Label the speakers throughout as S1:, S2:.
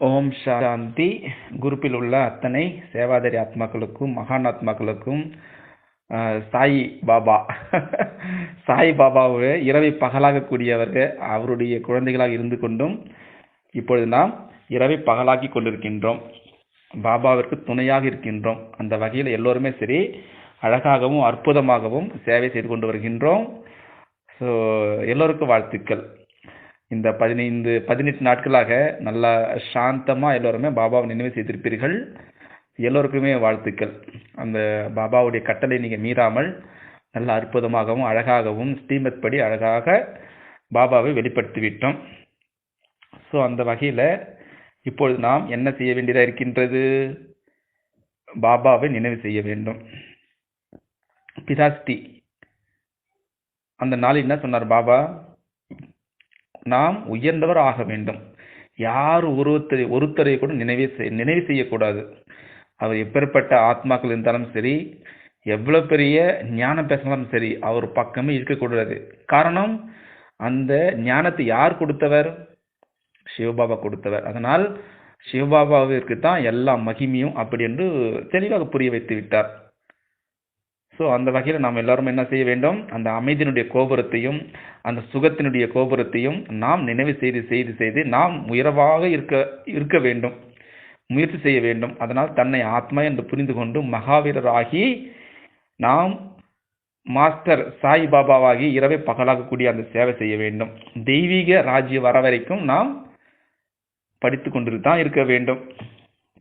S1: ஓம் சாந்தி. குரூப்பில் உள்ள அத்தனை சேவாதாரி ஆத்மாக்களுக்கும் மகான் ஆத்மாக்களுக்கும் சாய் பாபா சாய் பாபாவை இரவை பகலாக கூடியவர்கள் அவருடைய குழந்தைகளாக இருந்து கொண்டும் இப்பொழுது நாம் இரவை பகலாக்கி கொண்டிருக்கின்றோம். பாபாவிற்கு துணையாக இருக்கின்றோம். அந்த வகையில் எல்லோருமே சரி அழகாகவும் அற்புதமாகவும் சேவை செய்து கொண்டு வருகின்றோம். ஸோ எல்லோருக்கும் வாழ்த்துக்கள். இந்த 18 நாட்களாக நல்லா சாந்தமாக எல்லோருமே பாபாவை நினைவு செய்திருப்பீர்கள். எல்லோருக்குமே வாழ்த்துக்கள். அந்த பாபாவுடைய கட்டளை நீங்கள் மீறாமல் நல்ல அற்புதமாகவும் அழகாகவும் ஸ்ரீமத் படி அழகாக பாபாவை வெளிப்படுத்திவிட்டோம். ஸோ அந்த வகையில் இப்பொழுது நாம் என்ன செய்ய வேண்டியதாக இருக்கின்றது? பாபாவை நினைவு செய்ய வேண்டும். பிதாஸ்தி அந்த நாள் என்ன சொன்னார் பாபா? நாம் உயர்ந்தவர் ஆக வேண்டும். யார் ஒருத்தரை கூட நினைவு செய்யக்கூடாது. அவர் எப்பேற்பட்ட ஆத்மாக்கள் இருந்தாலும் சரி, எவ்வளவு பெரிய ஞானம் பேசினாலும் சரி, அவர் பக்கமே இருக்கக்கூடாது. காரணம், அந்த ஞானத்தை யார் கொடுத்தவர்? சிவபாபா கொடுத்தவர். அதனால் சிவபாபாவிற்கு தான் எல்லா மகிமையும் அப்படி என்று தெளிவாக புரிய வைத்து விட்டார். ஸோ அந்த வகையில் நாம் எல்லாரும் என்ன செய்ய வேண்டும்? அந்த அமைதியினுடைய கோபுரத்தையும் அந்த சுகத்தினுடைய கோபுரத்தையும் நாம் நினைவு செய்து நாம் உயர்வாக இருக்க வேண்டும், முயற்சி செய்ய வேண்டும். அதனால் தன்னை ஆத்மா என்று புரிந்து கொண்டு மகாவீரராகி நாம் மாஸ்டர் சாய் பாபாவாகி இரவை பகலாக கூடிய அந்த சேவை செய்ய வேண்டும். தெய்வீக ராஜ்யம் வர வரைக்கும் நாம் படித்து கொண்டு தான் இருக்க வேண்டும்.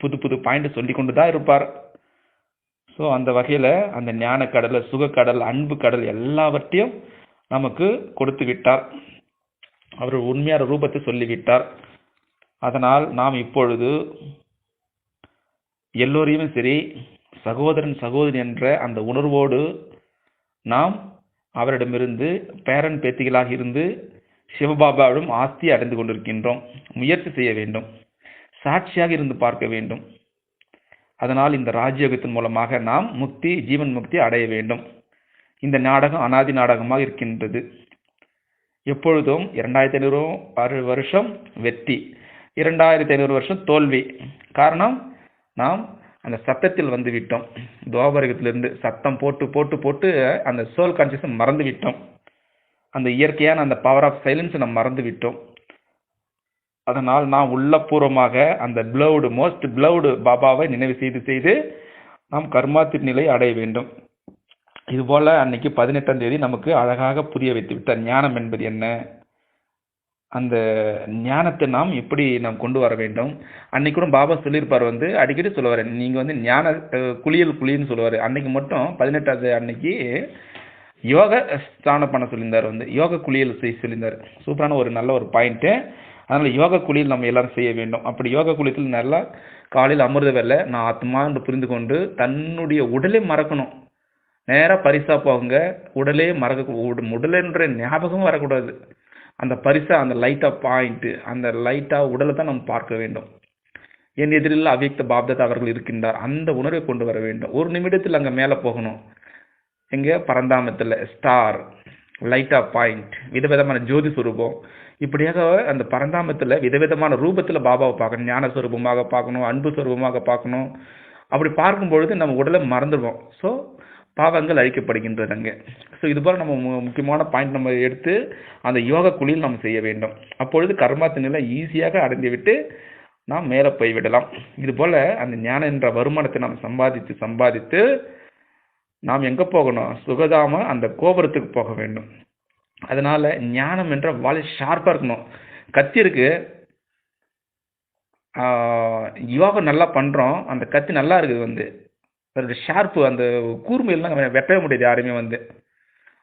S1: புது பாயிண்ட் சொல்லி கொண்டு தான் இருப்பார். ஸோ அந்த வகையில் அந்த ஞான கடல், சுகக்கடல், அன்பு கடல் எல்லாவற்றையும் நமக்கு கொடுத்து விட்டார். அவர் உண்மையான ரூபத்தை சொல்லிவிட்டார். அதனால் நாம் இப்பொழுது எல்லோரையுமே சரி சகோதரன் சகோதரி என்ற அந்த உணர்வோடு நாம் அவரிடமிருந்து பேரன் பேத்திகளாக இருந்து சிவபாபாவிடம் ஆஸ்தி அடைந்து கொண்டிருக்கின்றோம். முயற்சி செய்ய வேண்டும், சாட்சியாக இருந்து பார்க்க வேண்டும். அதனால் இந்த ராஜயோகத்தின் மூலமாக நாம் ஜீவன் முக்தி அடைய வேண்டும். இந்த நாடகம் அனாதி நாடகமாக இருக்கின்றது. எப்பொழுதும் 2500 வருஷம் வெற்றி, 2500 வருஷம் தோல்வி. காரணம், நாம் அந்த சத்தத்தில் வந்து விட்டோம். துவாபரகத்திலிருந்து சத்தம் போட்டு அந்த சோல் கான்சியஸை மறந்து விட்டோம். அந்த இயற்கையான அந்த பவர் ஆஃப் சைலன்ஸை நாம் மறந்து விட்டோம். அதனால் நாம் உள்ளபூர்வமாக அந்த மோஸ்ட் பிளவுடு பாபாவை நினைவு செய்து நாம் கர்மாத்தின் நிலை அடைய வேண்டும். இதுபோல அன்னைக்கு 18ஆம் தேதி நமக்கு அழகாக புரிய வைத்து விட்டார் ஞானம் என்பது என்ன. அந்த ஞானத்தை நாம் எப்படி நாம் கொண்டு வர வேண்டும். அன்னைக்கு கூட பாபா சொல்லியிருப்பார், அடிக்கடி சொல்லுவார், நீங்க ஞான குளியல்னு சொல்லுவார். அன்னைக்கு மட்டும் 18ஆவது அன்னைக்கு யோக ஸ்நானம் பண்ண சொல்லியிருந்தார், யோக குளியல் செய்ய சொல்லியிருந்தார். சூப்பரான ஒரு நல்ல ஒரு பாயிண்ட்டு. அதனால் யோக குளியல் நம்ம எல்லாரும் செய்ய வேண்டும். அப்படி யோக குளியத்தில் நல்லா காலையில் அமிர்த வேலை நான் ஆத்மா என்று புரிந்து கொண்டு தன்னுடைய உடலை மறக்கணும். நேராக பரிசா போகுங்க. உடலே உடலென்ற ஞாபகம் வரக்கூடாது. அந்த பரிசா, அந்த லைட்டாக பாயிண்ட்டு, அந்த லைட்டாக உடலை தான் நம்ம பார்க்க வேண்டும். என் எதிரில் அவ்யக்த பாப்தாதா அவர்கள் இருக்கின்றார், அந்த உணர்வை கொண்டு வர வேண்டும். ஒரு நிமிடத்தில் அங்கே மேலே போகணும். எங்கே? பரந்தாமத்தில் ஸ்டார், லைட்டாக பாயிண்ட், விதவிதமான ஜோதி சுரூபம். இப்படியாக அந்த பரந்தாமத்தில் விதவிதமான ரூபத்தில் பாபாவை பார்க்கணும். ஞான சுரூபமாக பார்க்கணும், அன்பு சுரூபமாக பார்க்கணும். அப்படி பார்க்கும்பொழுது நம்ம உடலை மறந்துடுவோம். ஸோ பாவங்கள் அழிக்கப்படுகின்றது அங்கே. ஸோ இதுபோல் நம்ம முக்கியமான பாயிண்ட் நம்ம எடுத்து அந்த யோக குளியில் நம்ம செய்ய வேண்டும். அப்பொழுது கர்மாத்தின் நிலை ஈஸியாக அடைந்து விட்டு நாம் மேலே போய்விடலாம். இதுபோல் அந்த ஞானம் என்ற வருமானத்தை நாம் சம்பாதித்து நாம் எங்கே போகணும்? சுகதாம அந்த கோபுரத்துக்கு போக வேண்டும். அதனால ஞானம் என்ற வாழை ஷார்ப்பாக இருக்கணும். கத்தி இருக்கு, யோகம் நல்லா பண்ணுறோம், அந்த கத்தி நல்லா இருக்குது, அதோட ஷார்ப்பு, அந்த கூர்மையெல்லாம் வெட்டவே முடியாது யாருமே.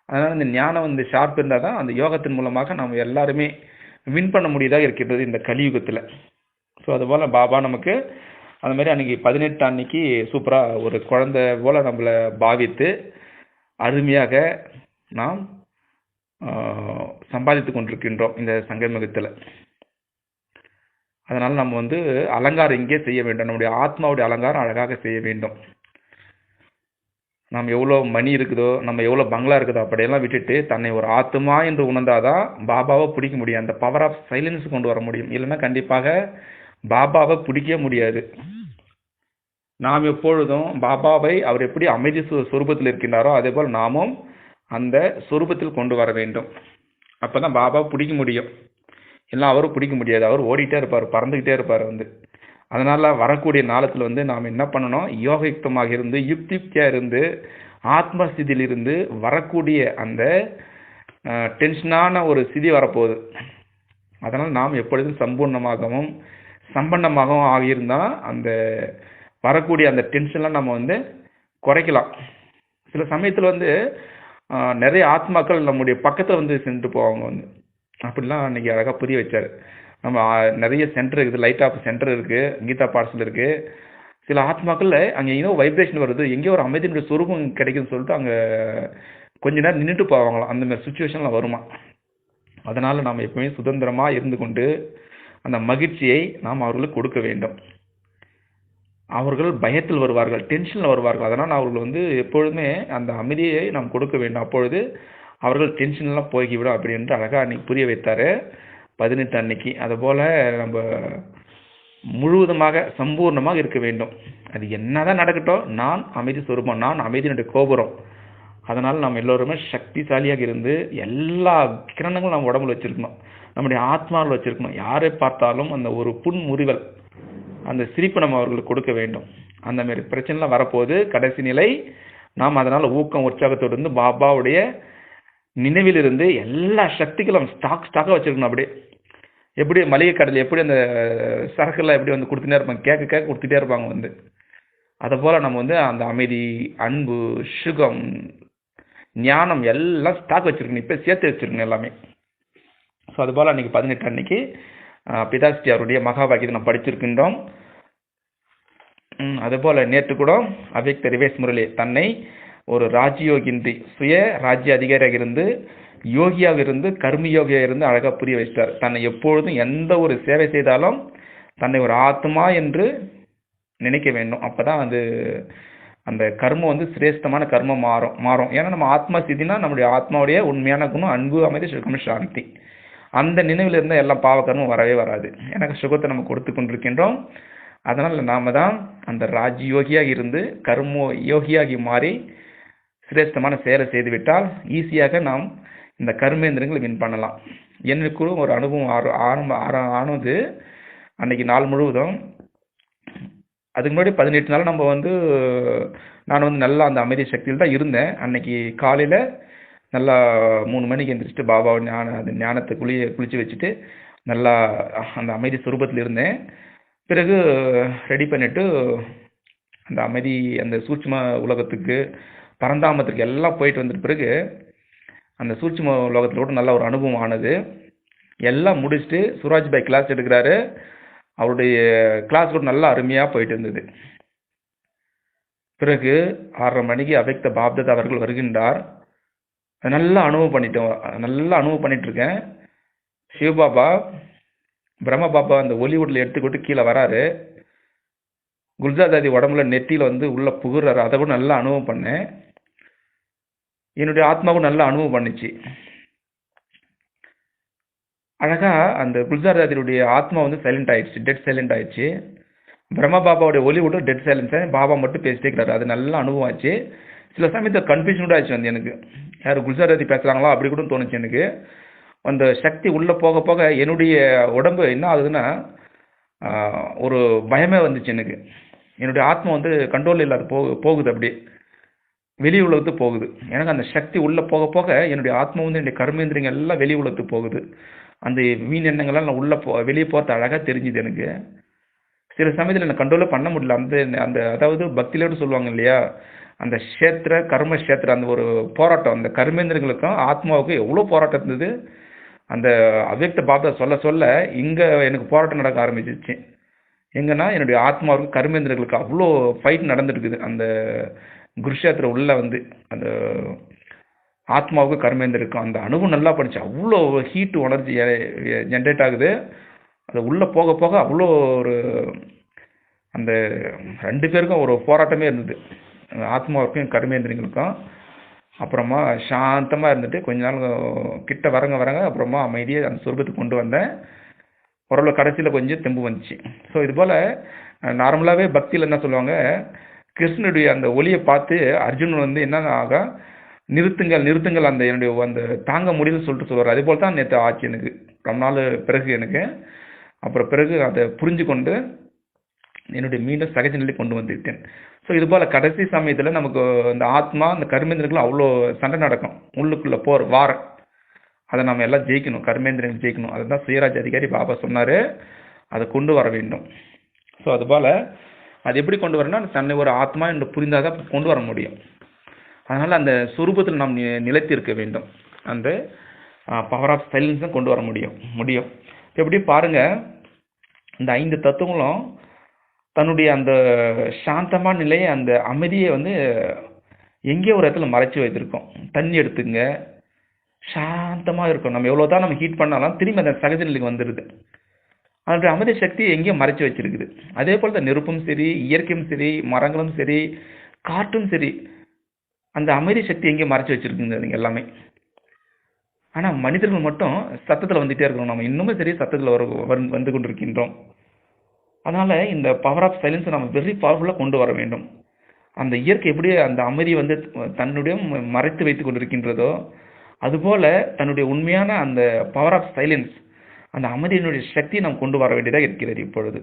S1: அதனால் இந்த ஞானம் ஷார்ப் இருந்தால் தான் அந்த யோகத்தின் மூலமாக நம்ம எல்லாருமே வின் பண்ண முடியதாக இருக்கின்றது இந்த கலியுகத்தில். ஸோ அதுபோல் பாபா நமக்கு அந்த மாதிரி அன்றைக்கி 18 அன்னைக்கு சூப்பராக ஒரு குழந்தை போல் நம்மளை பாவித்து அருமையாக நாம் சம்பாதித்து கொண்டிருக்கின்றோம் இந்த சங்கமகத்தில். அதனால் நம்ம அலங்காரம் இங்கே செய்ய வேண்டும். நம்முடைய ஆத்மாவுடைய அலங்காரம் அழகாக செய்ய வேண்டும். நம்ம எவ்வளோ மணி இருக்குதோ, நம்ம எவ்வளோ பங்களா இருக்குதோ அப்படியெல்லாம் விட்டுட்டு தன்னை ஒரு ஆத்மா என்று உணர்ந்தாதான் பாபாவை பிடிக்க முடியும். அந்த பவர் ஆஃப் சைலன்ஸ் கொண்டு வர முடியும். இல்லைன்னா கண்டிப்பாக பாபாவை பிடிக்கவே முடியாது. நாம் எப்பொழுதும் பாபாவை அவர் எப்படி அமைதி சொரூபத்தில் இருக்கின்றாரோ அதே போல் நாமும் அந்த சொரூபத்தில் கொண்டு வர வேண்டும். அப்பதான் பாபாவை பிடிக்க முடியும். எல்லாம் அவரும் பிடிக்க முடியாது. அவர் ஓடிட்டே இருப்பார், பறந்துக்கிட்டே இருப்பார் அதனால வரக்கூடிய நாளத்தில் நாம் என்ன பண்ணணும், யோகயுக்தமாக இருந்து யுக்தியாக இருந்து ஆத்ம ஸ்திதியில் இருந்து வரக்கூடிய அந்த டென்ஷனான ஒரு ஸ்திதி வரப்போகுது. அதனால் நாம் எப்பொழுதும் சம்பூர்ணமாகவும் சம்பன்னமாகவும் ஆகியிருந்தால் அந்த வரக்கூடிய அந்த டென்ஷன்லாம் நம்ம குறைக்கலாம். சில சமயத்தில் நிறைய ஆத்மாக்கள் நம்முடைய பக்கத்தில் சென்று போவாங்க அப்படிலாம் அன்றைக்கி அழகாக புரிய வச்சார். நம்ம நிறைய சென்டர் இருக்குது, லைட் ஆஃப் சென்டர் இருக்குது, கீதா பார்சல் இருக்குது. சில ஆத்மாக்களில் அங்கே ஏதோ வைப்ரேஷன் வருது, எங்கேயோ ஒரு அமைதியினுடைய சொரூபம் கிடைக்குதுன்னு சொல்லிட்டு அங்கே கொஞ்ச நேரம் நின்றுட்டு போவாங்களாம். அந்த மாதிரி சுச்சுவேஷன்லாம் வருமா. அதனால் நாம் எப்பவுமே சுதந்திரமாக இருந்து கொண்டு அந்த மகிழ்ச்சியை நாம் அவர்களுக்கு கொடுக்க வேண்டும். அவர்கள் பயத்தில் வருவார்கள், டென்ஷனில் வருவார்கள். அதனால் அவர்கள் எப்பொழுதுமே அந்த அமைதியை நாம் கொடுக்க வேண்டும். அப்பொழுது அவர்கள் டென்ஷன்லாம் போய்விடும் அப்படி என்று அழகாக அன்றைக்கி புரிய வைத்தார் 18 அன்னைக்கு. அதுபோல் நம்ம முழுவதுமாக சம்பூர்ணமாக இருக்க வேண்டும். அது என்னதான் நடக்கட்டும், நான் அமைதி சொரூபம், நான் அமைதியினுடைய கோபுரம். அதனால் நாம் எல்லோருமே சக்திசாலியாக இருந்து எல்லா கிரணங்களும் நம்ம உடம்புல வச்சுருக்கணும், நம்முடைய ஆத்மாவில் வச்சுருக்கணும். யாரை பார்த்தாலும் அந்த ஒரு புன்முறிவல், அந்த சிரிப்பு நம்ம அவர்களுக்கு கொடுக்க வேண்டும். அந்த மாதிரி பிரச்சனைலாம் வரப்போது கடைசி நிலை. நாம் அதனால் ஊக்கம் உற்சாகத்தோடு இருந்து பாபாவுடைய நினைவிலிருந்து எல்லா சக்திகளும் ஸ்டாக்காக வச்சுருக்கணும். அப்படியே எப்படி மளிகை கடையில் எப்படி அந்த சரக்குலாம் எப்படி கொடுத்துட்டே இருப்பாங்க, கேட்க கொடுத்துட்டே இருப்பாங்க அதை போல் நம்ம அந்த அமைதி, அன்பு, சுகம், ஞானம் எல்லாம் ஸ்டாக் வச்சுருக்கணும், இப்போ சேர்த்து வச்சுருக்கணும் எல்லாமே. ஸோ அதுபோல் அன்றைக்கி 18 அன்னைக்கு பிதாஸ்ரீ அவருடைய மகாபாகியத்தை நம்ம படிச்சிருக்கின்றோம். அதுபோல் நேற்று கூட அவ்யக்த ரிவேஸ் முரளி தன்னை ஒரு ராஜயோகின்றி சுய ராஜ்ய அதிகாரியாக இருந்து யோகியாக இருந்து கர்மயோகியாக இருந்து அழகாக புரிய வச்சிட்டார். தன்னை எப்பொழுதும் எந்த ஒரு சேவை செய்தாலும் தன்னை ஒரு ஆத்மா என்று நினைக்க வேண்டும். அப்போ தான் அந்த கர்மம் சிரேஷ்டமான கர்மம் மாறும். ஏன்னா நம்ம ஆத்மா ஸ்திதினா நம்முடைய ஆத்மாவுடைய உண்மையான குணம் அன்பு, அமைதி, சுகம், சாந்தி. அந்த நினைவில் இருந்தால் எல்லாம் பாவ கர்மம் வரவே வராது. எனக்கு சுகத்தை நம்ம கொடுத்து கொண்டிருக்கின்றோம். அதனால் நாம் தான் அந்த ராஜயோகியாக இருந்து கர்ம யோகியாகி மாறி சிரேஷ்டமான செயலை செய்துவிட்டால் ஈஸியாக நாம் இந்த கர்மேந்திரங்களை வின் பண்ணலாம். எனக்கு ஒரு அனுபவம் ஆனது அன்னைக்கு நாள் முழுவதும். அதுக்கு முன்னாடி 18 நாள் நம்ம நான் நல்லா அந்த அமைதி சக்தியில் தான் இருந்தேன். அன்னைக்கு காலையில் நல்லா 3 மணிக்கு எழுந்திரிச்சிட்டு பாபாவை அந்த ஞானத்தை குளிச்சு வச்சுட்டு நல்லா அந்த அமைதி சுரூபத்தில் இருந்தேன். பிறகு ரெடி பண்ணிவிட்டு அந்த அமைதி அந்த சூட்சும உலகத்துக்கு பரந்தாமத்துக்கு எல்லாம் போயிட்டு வந்துட்ட பிறகு அந்த சூட்சும உலகத்தில் கூட நல்ல ஒரு அனுபவம் ஆனது. எல்லாம் முடிச்சுட்டு சுராஜ் பாய் கிளாஸ் எடுக்கிறாரு. அவருடைய கிளாஸ் கூட நல்லா அருமையாக போயிட்டு இருந்தது. பிறகு 6:30 மணிக்கு அவ்யக்த பாப்தாதா அவர்கள் வருகின்றார். நல்லா அனுபவம் பண்ணிட்டு இருக்கேன். சிவபாபா பிரம்ம பாபா அந்த ஒலிவுட்டில் எடுத்துக்கிட்டு கீழே வராரு. குல்ஜாதாதி உடம்புல நெத்தியில் உள்ள புகுறாரு. அதை கூட நல்லா அனுபவம் பண்ணேன். என்னுடைய ஆத்மாவும் நல்லா அனுபவம் பண்ணிச்சு. அழகா அந்த குல்ஜாதாதியுடைய ஆத்மா சைலண்ட் ஆயிடுச்சு, டெட் சைலண்ட் ஆயிடுச்சு. பிரம்ம பாபாவுடைய ஒலி விட்டு டெட் சைலன்ஸ், பாபா மட்டும் பேசிட்டே இருக்கிறாரு. அது நல்ல அனுபவம் ஆச்சு. சில சமயத்தில் கன்ஃபியூஷன் கூட ஆச்சு எனக்கு, யார் குல்ஜாதாதி பேசுகிறாங்களா அப்படி கூட தோணுச்சு எனக்கு. அந்த சக்தி உள்ளே போக போக என்னுடைய உடம்பு என்ன ஆகுதுன்னா ஒரு பயமே வந்துச்சு எனக்கு. என்னுடைய ஆத்மா கண்ட்ரோல் இல்லாத போகுது, அப்படியே வெளி உலகத்துக்கு போகுது. எனக்கு அந்த சக்தி உள்ளே போக போக என்னுடைய ஆத்மா என்னுடைய கர்மேந்திரியங்கள் எல்லாம் வெளி உலகத்துக்கு போகுது. அந்த வீண் எண்ணங்கள்லாம் நான் உள்ளே வெளியே போகிறது அழகாக தெரிஞ்சுது எனக்கு. சில சமயத்தில் எனக்கு கண்ட்ரோலே பண்ண முடியல. அந்த அதாவது பக்தியிலோடு சொல்லுவாங்க இல்லையா, அந்த கர்ம கர்மக்ஷேத்திர அந்த ஒரு போராட்டம், அந்த கர்மேந்திரங்களுக்கும் ஆத்மாவுக்கும் எவ்வளோ போராட்டம் இருந்தது. அந்த அவ்யக்த பாபா சொல்ல சொல்ல இங்கே எனக்கு போராட்டம் நடக்க ஆரம்பிச்சிச்சு. எங்கன்னா என்னுடைய ஆத்மாவுக்கு கர்மேந்திரங்களுக்கு அவ்வளோ ஃபைட் நடந்துருக்குது. அந்த குருஷேத்திர உள்ள அந்த ஆத்மாவுக்கு கர்மேந்திரம் அந்த அனுபவம் நல்லா பண்ணிச்சு. அவ்வளோ ஹீட்டு உணர்ச்சி ஜென்ரேட் ஆகுது. அது உள்ளே போக போக அவ்வளோ ஒரு அந்த 2 பேருக்கும் ஒரு போராட்டமே இருந்தது, ஆத்மாவுக்கும் கர்மேந்திரங்களுக்கும். அப்புறமா சாந்தமாக இருந்துட்டு கொஞ்ச நாள் கிட்ட வரங்க அப்புறமா அமைதியை அந்த சொர்க்கத்துக்கு கொண்டு வந்தேன். ஓரளவு கடைசியில் கொஞ்சம் தெம்பு வந்துச்சு. ஸோ இது போல் நார்மலாகவே பக்தியில் என்ன சொல்லுவாங்க, கிருஷ்ணனுடைய அந்த ஒளியை பார்த்து அர்ஜுனன் வந்து என்ன ஆகா, நிறுத்துங்கள் நிறுத்துங்கள், அந்த என்னுடைய அந்த தாங்க முடியலன்னு சொல்லிட்டு சொல்லுவார். அதே போல் தான் நேற்று ஆச்சு எனக்கு, ரொம்ப நாள் பிறகு எனக்கு. அப்புறம் பிறகு அதை புரிஞ்சு கொண்டு என்னுடைய மீண்டும் சகஜ நிலை கொண்டு வந்துவிட்டேன். ஸோ இது போல் கடைசி சமயத்தில் நமக்கு இந்த ஆத்மா அந்த கர்மேந்திரங்கள் அவ்வளோ சண்டை நடக்கும், உள்ளுக்குள்ளே போர் வார. அதை நம்ம எல்லாம் ஜெயிக்கணும், கர்மேந்திரங்கள் ஜெயிக்கணும். அதுதான் சுயராஜ் அதிகாரி பாபா சொன்னார், அதை கொண்டு வர வேண்டும். ஸோ அதுபோல் அது எப்படி கொண்டு வரணும்னா, தன்னை ஒரு ஆத்மா என்று புரிந்தால் தான் கொண்டு வர முடியும். அதனால் அந்த சுரூபத்தில் நாம் நிலைத்து இருக்க வேண்டும். அந்த பவர் ஆஃப் சைலன்ஸும் கொண்டு வர முடியும். எப்படி பாருங்கள், இந்த 5 தத்துவங்களும் தன்னுடைய அந்த சாந்தமான நிலையை, அந்த அமைதியை வந்து எங்கேயோ ஒரு இடத்துல மறைச்சி வைத்திருக்கோம். தண்ணி எடுத்துங்க, சாந்தமாக இருக்கும். நம்ம எவ்வளோ தான் நம்ம ஹீட் பண்ணாலும் திரும்பி அந்த சகஜ நிலைக்கு வந்துடுது. அதனுடைய அமைதி சக்தி எங்கேயும் மறைச்சி வச்சிருக்குது. அதே போல் தான் நெருப்பும் சரி, இயற்கையும் சரி, மரங்களும் சரி, காற்றும் சரி, அந்த அமைதி சக்தி எங்கேயும் மறைச்சி வச்சிருக்குங்க அதுங்க எல்லாமே. ஆனால் மனிதர்கள் மட்டும் சத்தத்தில் வந்துகிட்டே இருக்கிறோம். நம்ம இன்னுமே சரி சத்தத்தில் வந்து கொண்டிருக்கின்றோம். அதனால் இந்த பவர் ஆஃப் சைலன்ஸை நம்ம வெரி பவர்ஃபுல்லாக கொண்டு வர வேண்டும். அந்த இயற்கை எப்படி அந்த அமைதி வந்து தன்னுடைய மறைத்து வைத்து கொண்டிருக்கின்றதோ, அதுபோல் தன்னுடைய உண்மையான அந்த பவர் ஆஃப் சைலன்ஸ், அந்த அமைதியினுடைய சக்தியை நாம் கொண்டு வர வேண்டியதாக இருக்கிறது இப்பொழுது.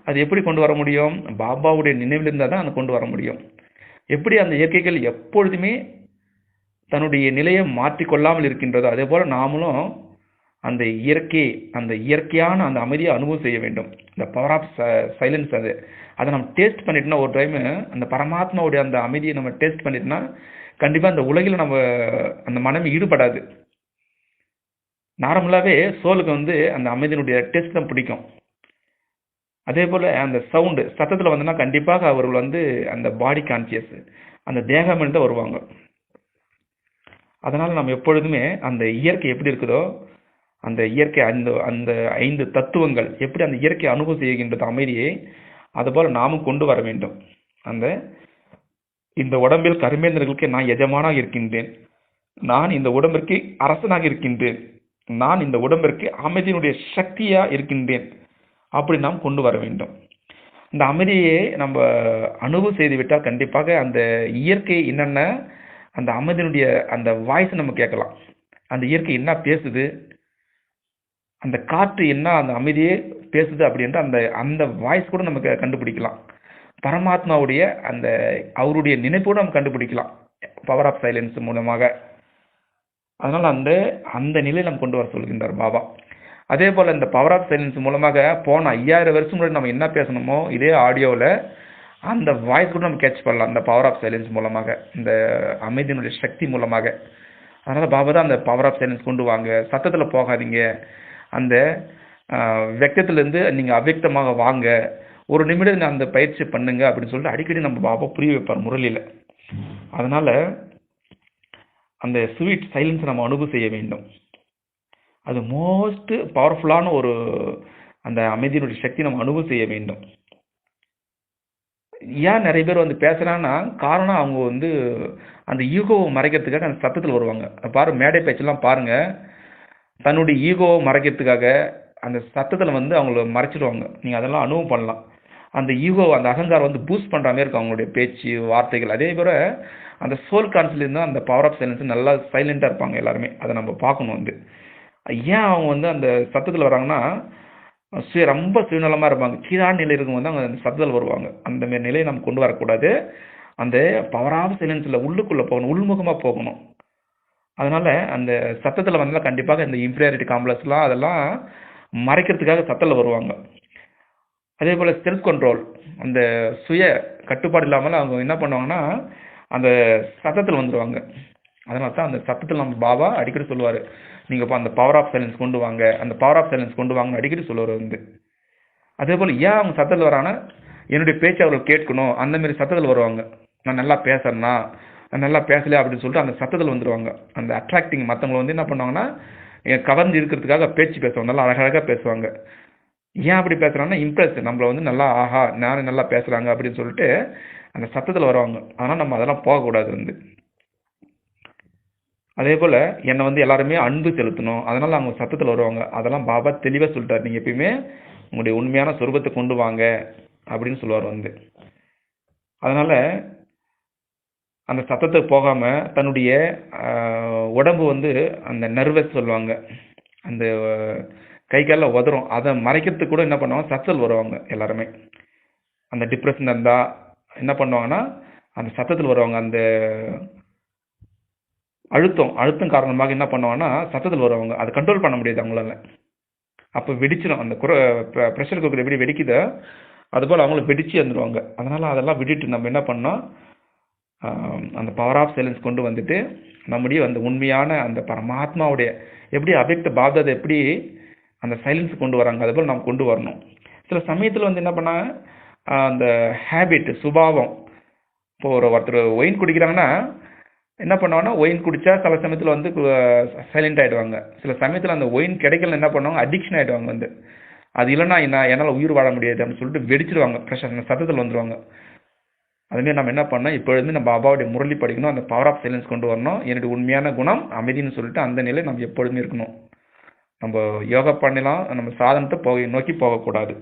S1: அது எப்படி கொண்டு வர முடியும்? பாபாவுடைய நினைவில் இருந்தால் தான் அதை கொண்டு வர முடியும். எப்படி அந்த இயற்கைகள் எப்பொழுதுமே தன்னுடைய நிலையை மாற்றிக்கொள்ளாமல் இருக்கின்றதோ, அதே போல் நாமளும் அந்த இயற்கையான அந்த அமைதியை அனுபவம் செய்ய வேண்டும். இந்த பவர் ஆஃப் சைலன்ஸ் அதை நம்ம டேஸ்ட் பண்ணிட்டோம்னா, ஒரு டைமு அந்த பரமாத்மாவுடைய அந்த அமைதியை நம்ம டேஸ்ட் பண்ணிட்டோம்னா, கண்டிப்பாக அந்த உலகில் நம்ம அந்த மனம் ஈடுபடாது. நார்மலாகவே சோலுக்கு வந்து அந்த அமைதியினுடைய டேஸ்ட் தான் பிடிக்கும். அதே போல் அந்த சத்தத்தில் வந்தோன்னா கண்டிப்பாக அவர்கள் வந்து அந்த பாடி கான்சியஸ், அந்த தேகம் தான் வருவாங்க. அதனால் நம்ம எப்பொழுதுமே அந்த இயற்கை எப்படி இருக்குதோ, அந்த இயற்கை அந்த 5 தத்துவங்கள் எப்படி அந்த இயற்கை அனுபவம் செய்கின்றது அமைதியை, அதுபோல் நாமும் கொண்டு வர வேண்டும். இந்த உடம்பில் கர்மேந்திரர்களுக்கு நான் எஜமானாக இருக்கின்றேன், நான் இந்த உடம்பிற்கு அரசனாக இருக்கின்றேன், நான் இந்த உடம்பிற்கு அமைதியினுடைய சக்தியாக இருக்கின்றேன், அப்படி நாம் கொண்டு வர வேண்டும். இந்த அமைதியை நம்ம அனுபவம் செய்து விட்டால் கண்டிப்பாக அந்த இயற்கை என்னென்ன, அந்த அமைதியினுடைய அந்த வாய்ஸ் நம்ம கேட்கலாம். அந்த இயற்கை என்ன பேசுது, அந்த காற்று என்ன அந்த அமைதியே பேசுது அப்படின்ற அந்த வாய்ஸ் கூட நமக்கு கண்டுபிடிக்கலாம். பரமாத்மாவுடைய அந்த அவருடைய நினைப்போடு நம்ம கண்டுபிடிக்கலாம் பவர் ஆஃப் சைலன்ஸ் மூலமாக. அதனால் அந்த நிலையை நம்ம கொண்டு வர சொல்கின்றார் பாபா. அதே போல் இந்த பவர் ஆஃப் சைலன்ஸ் மூலமாக போன 5000 வருஷம் முன்னாடி நம்ம என்ன பேசணுமோ இதே ஆடியோவில் அந்த வாய்ஸ் கூட நம்ம கேட்ச் பண்ணலாம், அந்த பவர் ஆஃப் சைலன்ஸ் மூலமாக, இந்த அமைதியினுடைய சக்தி மூலமாக. அதனால் பாபா தான் அந்த பவர் ஆஃப் சைலன்ஸ் கொண்டு வாங்க, சத்தத்தில் போகாதீங்க, அந்த வெக்கத்திலேருந்து நீங்கள் அவ்யக்தமாக வாங்க, ஒரு நிமிடம் அந்த பயிற்சி பண்ணுங்க அப்படின்னு சொல்லிட்டு அடிக்கடி நம்ம பாபா புரிய வைப்பார் முரளியில். அதனால் அந்த ஸ்வீட் சைலன்ஸை நம்ம அனுபவம் செய்ய வேண்டும். அது மோஸ்ட் பவர்ஃபுல்லான ஒரு அந்த அமைதியினுடைய சக்தி நம்ம அனுபவம் செய்ய வேண்டும். ஏன் நிறைய பேர் வந்து பேசுகிறாங்கன்னா, காரணம் அவங்க வந்து அந்த ஈகோவை மறைக்கிறதுக்காக அந்த சத்தத்தில் வருவாங்க. பாருங்கள், மேடை பேச்செல்லாம் பாருங்கள், தன்னுடைய ஈகோவை மறைக்கிறதுக்காக அந்த சத்தத்தில் வந்து அவங்கள மறைச்சிடுவாங்க. நீங்கள் அதெல்லாம் அனுபவம் பண்ணலாம். அந்த ஈகோ, அந்த அகங்காரம் வந்து பூஸ்ட் பண்ணுற மாதிரி இருக்கும் அவங்களுடைய பேச்சு வார்த்தைகள். அதே போல் அந்த சோல் கான்சியஸ்ல இருந்தால் அந்த பவர் ஆஃப் சைலன்ஸ் நல்லா சைலண்டாக இருப்பாங்க எல்லாருமே. அதை நம்ம பார்க்கணும். வந்து ஏன் அவங்க வந்து அந்த சத்தத்தில் வராங்கன்னா, ரொம்ப சுயநலமாக இருப்பாங்க, கீழான நிலை இருக்கும்போது தான் அவங்க அந்த சத்தத்தில் வருவாங்க. அந்த மாதிரி நிலையை நம்ம கொண்டு வரக்கூடாது. அந்த பவர் ஆஃப் சைலன்ஸில் உள்ளுக்குள்ளே போகணும், உள்முகமாக போகணும். அதனால் அந்த சத்தத்தில் வந்தால் கண்டிப்பாக இந்த இன்ஃபீரியாரிட்டி காம்ப்ளெக்ஸ்லாம் அதெல்லாம் மறைக்கிறதுக்காக சத்தத்தில் வருவாங்க. அதே போல் செல்ஃப் கண்ட்ரோல், அந்த சுய கட்டுப்பாடு இல்லாமல் அவங்க என்ன பண்ணுவாங்கன்னா அந்த சத்தத்தில் வந்துடுவாங்க. அதனால தான் அந்த சத்தத்தில் நம்ம பாபா அடிக்கடி சொல்லுவார், நீங்கள் இப்போ அந்த பவர் ஆஃப் சைலன்ஸ் கொண்டு வாங்க, அந்த பவர் ஆஃப் சைலன்ஸ் கொண்டு வாங்கன்னு அடிக்கடி சொல்லுவார் வந்து. அதே போல் ஏன் அவங்க சத்தத்தில் வராங்கன்னா, என்னுடைய பேச்சு அவர்கள் கேட்கணும், அந்தமாரி சத்தத்தில் வருவாங்க. நான் நல்லா பேசுறேன்னா, நான் நல்லா பேசலை அப்படின்னு சொல்லிட்டு அந்த சத்தத்தில் வந்துடுவாங்க. அந்த அட்ராக்டிங் மற்றவங்களை வந்து என்ன பண்ணுவாங்கன்னா, கவர்ந்து இருக்கிறதுக்காக பேச்சு பேசுவாங்க, நல்லா அழகழகாக பேசுவாங்க. ஏன் அப்படி பேசுகிறாங்கன்னா, இம்ப்ரெஸ், நம்மளை வந்து நல்லா ஆஹா நானும் நல்லா பேசுகிறாங்க அப்படின்னு சொல்லிட்டு அந்த சத்தத்தில் வருவாங்க. அதனால் நம்ம அதெல்லாம் போகக்கூடாது வந்து. அதே போல் என்னை வந்து எல்லாருமே அன்பு செலுத்தணும், அதனால் அவங்க சத்தத்தில் வருவாங்க. அதெல்லாம் பாபா தெளிவாக சொல்லிட்டார். நீங்கள் எப்பயுமே உங்களுடைய உண்மையான சொரூபத்தை கொண்டு வாங்க அப்படின்னு சொல்லுவார் வந்து. அதனால் அந்த சத்தத்துக்கு போகாமல் தன்னுடைய உடம்பு வந்து அந்த நர்வஸ் சொல்லுவாங்க, அந்த கை காலில் உதறும், அதை மறைக்கிறதுக்கு கூட என்ன பண்ணுவாங்க, சத்தத்தில் வருவாங்க எல்லாருமே. அந்த டிப்ரெஷன் இருந்தால் என்ன பண்ணுவாங்கன்னா அந்த சத்தத்தில் வருவாங்க. அந்த அழுத்தம் காரணமாக என்ன பண்ணுவாங்கன்னா சத்தத்தில் வருவாங்க. அதை கண்ட்ரோல் பண்ண முடியாது அவங்களால. அப்போ வெடிச்சிடும். அந்த ப்ரெஷர் குக்கர் எப்படி வெடிக்குதோ அதுபோல் அவங்களும் வெடிச்சு வந்துடுவாங்க. அதனால் அதெல்லாம் விட்டுட்டு நம்ம என்ன பண்ணோம், அந்த பவர் ஆஃப் சைலன்ஸ் கொண்டு வந்துட்டு நம்முடைய அந்த உண்மையான அந்த பரமாத்மாவுடைய எப்படி அபெக்ட் பாப்தாதை எப்படி அந்த சைலன்ஸ் கொண்டு வராங்க அதுபோல் நாம் கொண்டு வரணும். சில சமயத்தில் வந்து என்ன பண்ணால் அந்த ஹேபிட் சுபாவம், இப்போ ஒருத்தர் ஒயின் குடிக்கிறாங்கன்னா என்ன பண்ணுவாங்கன்னா ஒயின் குடித்தா சில சமயத்தில் வந்து சைலண்ட் ஆகிடுவாங்க. சில சமயத்தில் அந்த ஒயின் கிடைக்கல என்ன பண்ணுவாங்க, அடிக்ஷன் ஆகிடுவாங்க வந்து. அது இல்லைன்னா என்னால் உயிர் வாழ முடியாது அப்படின்னு சொல்லிட்டு வெடிச்சிடுவாங்க, ப்ரெஷர் சத்தத்தில் வந்துடுவாங்க. அதுமாரி நம்ம என்ன பண்ணோம், இப்பொழுது நம்ம பாபாவுடைய முரளி படிக்கணும், அந்த பவர் ஆஃப் சைலன்ஸ் கொண்டு வரணும். என்னுடைய உண்மையான குணம் அமைதின்னு சொல்லிட்டு அந்த நிலை நம்ம எப்பொழுதுமே இருக்கணும். நம்ம யோகா பண்ணலாம், நம்ம சாதனத்தை நோக்கி போகக்கூடாது.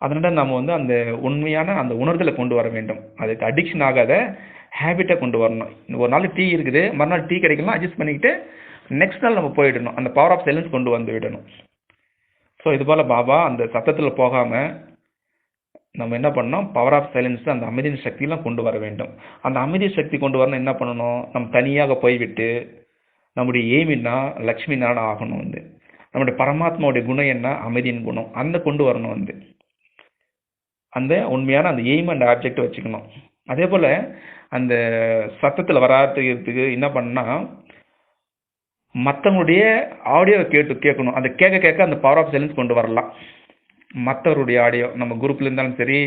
S1: அதனால் நம்ம வந்து அந்த உண்மையான அந்த உணர்தலை கொண்டு வர வேண்டும். அதுக்கு அடிக்ஷன் ஆகாத ஹேபிட்டை கொண்டு வரணும். ஒரு நாள் டீ இருக்குது, மறுநாள் டீ கிடைக்கலாம், அட்ஜஸ்ட் பண்ணிக்கிட்டு நெக்ஸ்ட் நாள் நம்ம போயிடணும், அந்த பவர் ஆஃப் சைலன்ஸ் கொண்டு வந்து விடணும். ஸோ இதுபோல் பாபா அந்த சத்தத்தில் போகாமல் நம்ம என்ன பண்ணணும், பவர் ஆஃப் சைலன்ஸ் அந்த அமைதியின் சக்தியெலாம் கொண்டு வர வேண்டும். அந்த அமைதி சக்தி கொண்டு வரணும் என்ன பண்ணணும், நம்ம தனியாக போய்விட்டு நம்முடைய எய்ம் என்ன, லக்ஷ்மி நாராயண ஆகணும் வந்து. நம்முடைய பரமாத்மாவுடைய குணம் என்ன, அமைதியின் குணம், அந்த கொண்டு வரணும் வந்து. அந்த உண்மையான அந்த எய்ம் அண்ட் ஆப்ஜெக்ட் வச்சுக்கணும். அதே போல் அந்த சத்தத்தில் வராதுக்கு என்ன பண்ணால் மற்றவங்களுடைய ஆடியோவை கேட்கணும். அதை கேட்க அந்த பவர் ஆஃப் சைலன்ஸ் கொண்டு வரலாம். மற்றவருடைய ஆடியோ நம்ம குரூப்பில் இருந்தாலும் சரி,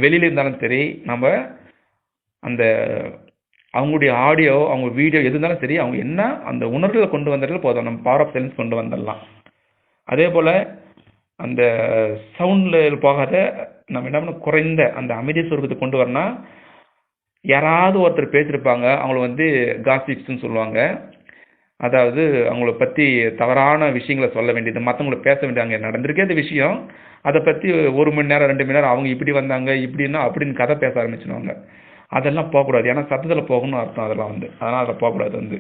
S1: வெளியில் இருந்தாலும் சரி, நம்ம அந்த அவங்களுடைய ஆடியோ, அவங்க வீடியோ எது இருந்தாலும் சரி, அவங்க என்ன அந்த உணர்வுகளை கொண்டு வந்துடல போதும், நம்ம பவர் ஆஃப் சைலன்ஸ் கொண்டு வந்துடலாம். அதே போல் அந்த சவுண்டில் போகாத நம்ம என்ன பண்ணணும், குறைந்த அந்த அமைதி சுரூபத்தை கொண்டு வரணும். யாராவது ஒருத்தர் பேசியிருப்பாங்க, அவங்கள வந்து காசிப்ஸ்ன்னு சொல்லுவாங்க. அதாவது அவங்கள பற்றி தவறான விஷயங்களை சொல்ல வேண்டியது, மற்றவங்களை பேச வேண்டியது, அங்கே நடந்திருக்கே இந்த விஷயம், அதை பற்றி 1 மணி நேரம் 2 மணி நேரம் அவங்க இப்படி வந்தாங்க இப்படின்னா அப்படின்னு கதை பேச ஆரம்பிச்சிடுவாங்க. அதெல்லாம் போகக்கூடாது. ஏன்னா சத்தத்தில் போகணும்னு அர்த்தம் அதெல்லாம் வந்து. அதனால் அதில் போகக்கூடாது வந்து.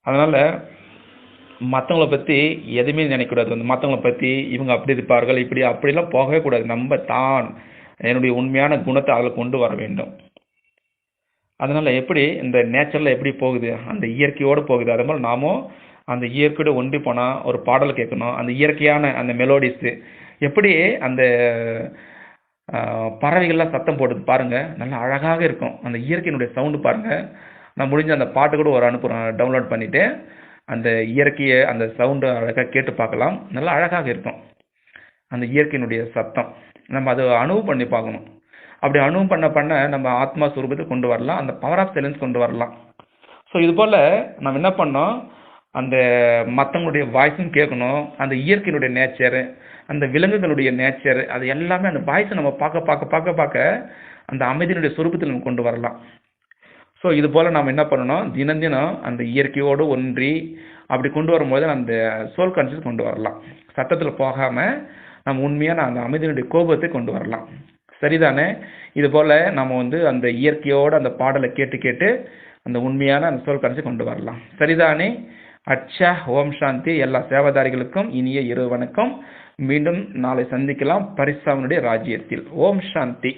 S1: அதனால் மற்றவங்கள பற்றி எதுவுமே நினைக்கக்கூடாது வந்து. மற்றவங்கள பற்றி இவங்க அப்படி இருப்பார்கள் இப்படி அப்படிலாம் போகவே கூடாது. நம்ம தான் என்னுடைய உண்மையான குணத்தை அதில் கொண்டு வர வேண்டும். அதனால் எப்படி இந்த நேச்சரில் எப்படி போகுது, அந்த இயற்கையோடு போகுது, அது மாதிரி நாமும் அந்த இயற்கையோடு ஒன்றி போனால் ஒரு பாடல் கேட்கணும். அந்த இயற்கையான அந்த மெலோடிஸு எப்படி அந்த பறவைகள்லாம் சத்தம் போடுது பாருங்கள், நல்லா அழகாக இருக்கும். அந்த இயற்கையினுடைய சவுண்டு பாருங்கள். நான் முடிஞ்ச அந்த பாட்டு கூட ஒரு அனுப்புகிறேன், டவுன்லோட் பண்ணிவிட்டு அந்த இயற்கையை அந்த சவுண்டு அழகாக கேட்டு பார்க்கலாம். நல்லா அழகாக இருக்கும் அந்த இயற்கையினுடைய சத்தம். நம்ம அதை அனுபவம் பண்ணி பார்க்கணும். அப்படி அனுபவம் பண்ண நம்ம ஆத்மா சுரூபத்தை கொண்டு வரலாம், அந்த பவர் ஆஃப் சைலன்ஸ் கொண்டு வரலாம். ஸோ இது போல் நம்ம என்ன பண்ணோம், அந்த மற்றவங்களுடைய வாய்ஸும் கேட்கணும், அந்த இயற்கையினுடைய நேச்சரு, அந்த விலங்குகளுடைய நேச்சர், அது எல்லாமே அந்த வாய்ஸை நம்ம பார்க்க அந்த அமைதியினுடைய சுரூபத்தில் நம்ம கொண்டு வரலாம். ஸோ இது போல் நாம் என்ன பண்ணணும், தினம் அந்த இயற்கையோடு ஒன்றி அப்படி கொண்டு வரும்போது அந்த சோல் கான்சியஸ் கொண்டு வரலாம். சத்தத்தில் போகாமல் நம்ம உண்மையான அந்த அமைதியினுடைய கோபத்தை கொண்டு வரலாம். சரிதானே? இது போல் நம்ம வந்து அந்த இயற்கையோடு அந்த பாடலை கேட்டு அந்த உண்மையான அந்த சோல் கான்சியஸ் கொண்டு வரலாம். சரிதானே? அச்சா, ஓம் சாந்தி. எல்லா சேவாதாரிகளுக்கும் இனிய இரவு வணக்கம். மீண்டும் நாளை சந்திக்கலாம் பரிசாவினுடைய ராஜ்யத்தில். ஓம் சாந்தி.